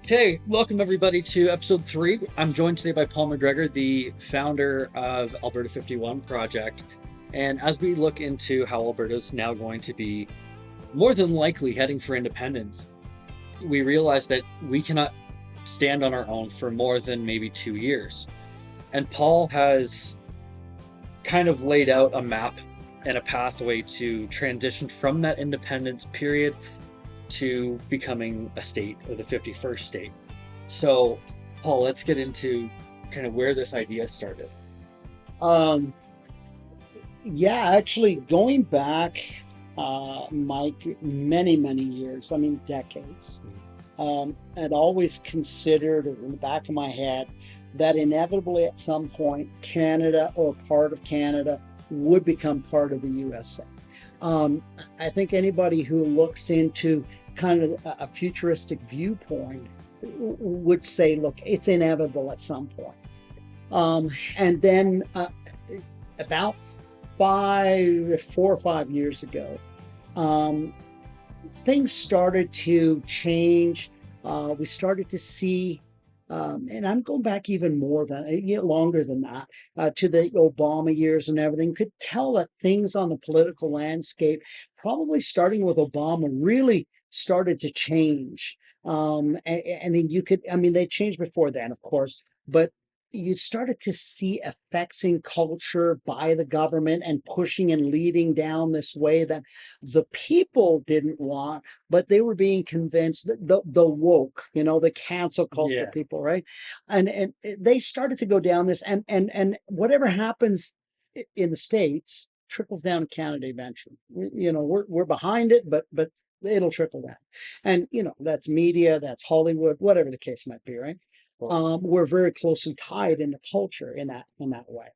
Okay, welcome everybody to episode 3. I'm joined today by Paul McGregor, the founder of Alberta 51 project. And as we look into how Alberta is now going to be more than likely heading for independence, we realize that we cannot stand on our own for more than maybe 2 years. And Paul has kind of laid out a map and a pathway to transition from that independence period to becoming a state, or the 51st state. So, Paul, let's get into kind of where this idea started. Um, yeah, actually, going back, Mike, many years, I mean, decades, I'd always considered in the back of my head that inevitably at some point, Canada or part of Canada would become part of the USA. I think anybody who looks into kind of a futuristic viewpoint would say, look, it's inevitable at some point. And then about 4 or 5 years ago, things started to change. We started to see, and I'm going back even more than longer than that, to the Obama years and everything. Could tell that things on the political landscape, probably starting with Obama, really started to change. And you could, I mean, they changed before then, of course, but you started to see effects in culture by the government and pushing and leading down this way that the people didn't want, but they were being convinced that the woke, the cancel culture Yes. people, right? And they started to go down this, and whatever happens in the States trickles down to Canada eventually. We're behind it, but it'll trickle down. And that's media, that's Hollywood, whatever the case might be, right? We're very closely tied in the culture in that way.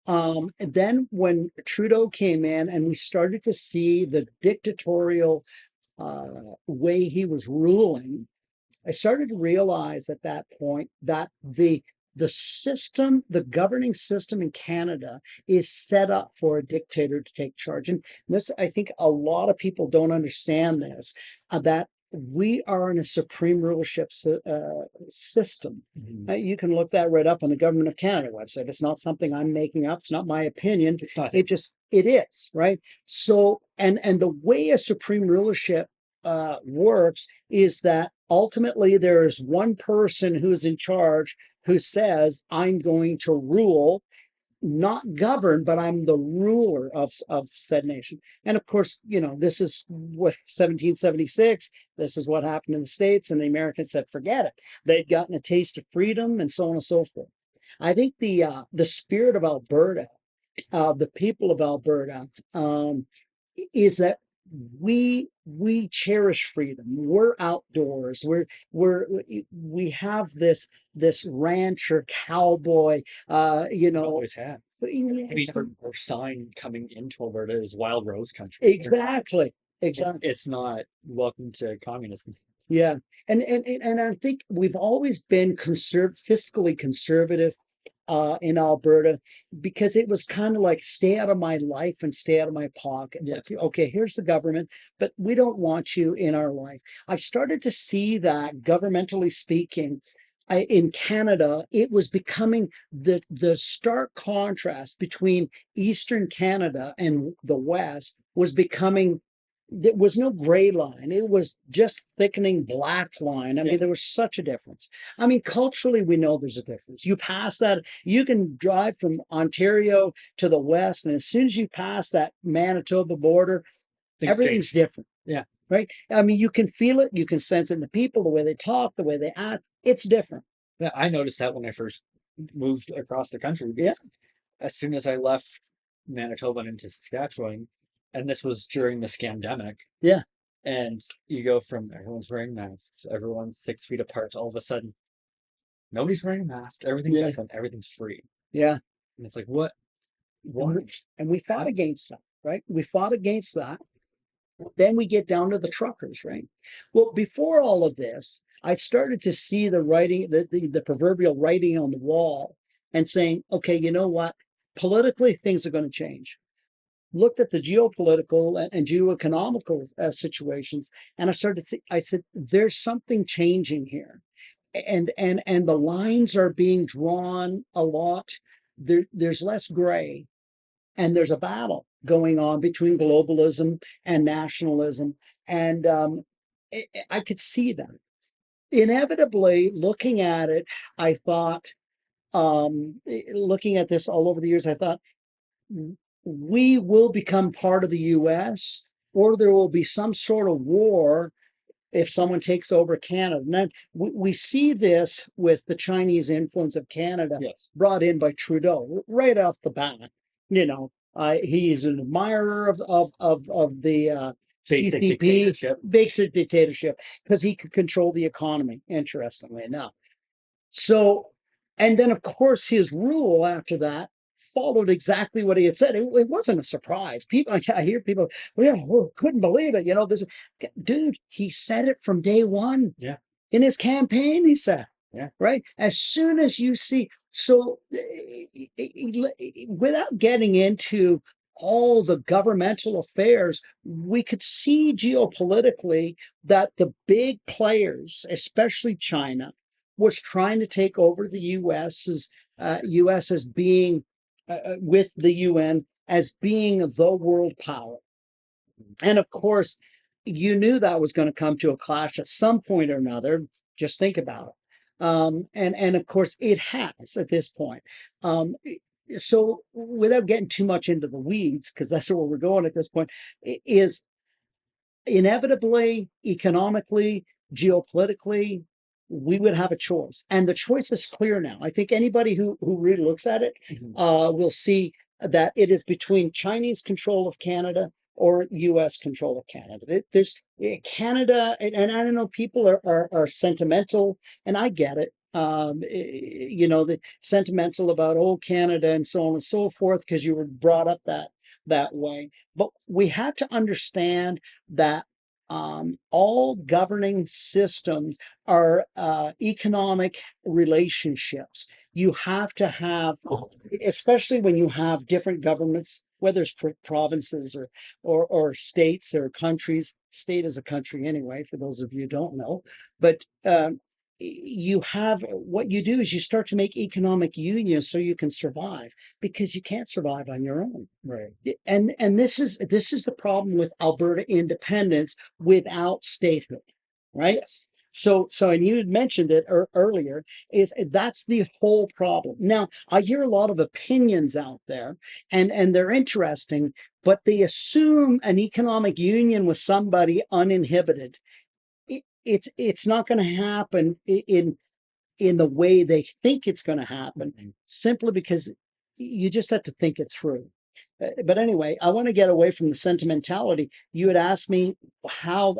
And then when Trudeau came in and we started to see the dictatorial way he was ruling, I started to realize at that point that the system, the governing system in Canada, is set up for a dictator to take charge. And this, I think, a lot of people don't understand this, that we are in a supreme rulership system. You can look that right up on the Government of Canada website. It's not something I'm making up. It's not my opinion. It's not. It is, right? So, and the way a supreme rulership works is that ultimately there is one person who's in charge who says, I'm going to rule, not govern, but I'm the ruler of said nation. And of course, this is what 1776, this is what happened in the States, and the Americans said, forget it. They'd gotten a taste of freedom and so on and so forth. I think the spirit of Alberta, the people of Alberta, is that we cherish freedom. We're outdoors. We have this rancher cowboy. Always had. I mean, our sign coming into Alberta is Wild Rose Country. Exactly. It's not welcome to communism. Yeah, and I think we've always been fiscally conservative in Alberta, because it was kind of like, stay out of my life and stay out of my pocket. Yeah. Like, okay, here's the government, but we don't want you in our life. I've started to see that, governmentally speaking, in Canada, it was becoming the stark contrast between Eastern Canada and the West was becoming. There was no gray line. It was just thickening black line. I mean, there was such a difference. I mean, culturally, we know there's a difference. You pass that, you can drive from Ontario to the West, and as soon as you pass that Manitoba border, everything's different. Yeah. Right. I mean, you can feel it, you can sense it in the people, the way they talk, the way they act. It's different. Yeah, I noticed that when I first moved across the country. Yeah. As soon as I left Manitoba and into Saskatchewan, and this was during the scamdemic. Yeah. And you go from everyone's wearing masks, everyone's 6 feet apart, all of a sudden, nobody's wearing a mask, everything's open, everything's free. Yeah. And it's like, what? And we fought against that, right? We fought against that. Then we get down to the truckers, right? Well, before all of this, I started to see the writing, the proverbial writing on the wall, and saying, okay, you know what? Politically, things are going to change. Looked at the geopolitical and geoeconomical situations, and I started to see, I said, there's something changing here. and the lines are being drawn a lot. There's less gray, and there's a battle going on between globalism and nationalism, and I could see that. Inevitably, looking at it, I thought, looking at this all over the years, I thought we will become part of the US, or there will be some sort of war if someone takes over Canada. And then we see this with the Chinese influence of Canada, Yes. brought in by Trudeau right off the bat. You know, he's an admirer of the Basic CCP, dictatorship. basic dictatorship, because he could control the economy, interestingly enough. So, and then of course his rule after that followed exactly what he had said. It wasn't a surprise. People, I hear people, well, yeah, couldn't believe it. You know, this dude, he said it from day one. Yeah. In his campaign, he said, Yeah. right. As soon as you see, so without getting into all the governmental affairs, we could see geopolitically that the big players, especially China, was trying to take over the U.S. as being with the UN as being the world power. And of course, you knew that was going to come to a clash at some point or another. Just think about it. And of course, it has at this point. So without getting too much into the weeds, because that's where we're going at this point, is inevitably, economically, geopolitically, we would have a choice. And the choice is clear now. I think anybody who really looks at it will see that it is between Chinese control of Canada or US control of Canada. There's Canada, and I don't know, people are sentimental, and I get it. You know, the sentimental about old Canada and so on and so forth, because you were brought up that way. But we have to understand that all governing systems are economic relationships. You have to have, especially when you have different governments, whether it's provinces or states or countries. State is a country anyway, for those of you who don't know. But you have, what you do is you start to make economic unions so you can survive, because you can't survive on your own. Right. And this is the problem with Alberta independence without statehood, right? Yes. So and you had mentioned it earlier, is that's the whole problem. Now, I hear a lot of opinions out there, and they're interesting, but they assume an economic union with somebody uninhibited. It's not going to happen in the way they think it's going to happen, simply because you just have to think it through. But anyway, I want to get away from the sentimentality. You had asked me how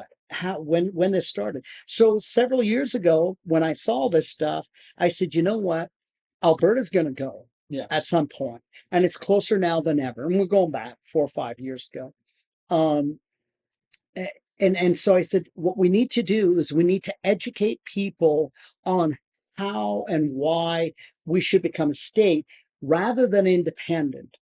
when this started. So several years ago, when I saw this stuff, I said, you know what, Alberta's going to go at some point, and it's closer now than ever. And we're going back 4 or 5 years ago. Um, and so I said, what we need to do is we need to educate people on how and why we should become a state rather than independent.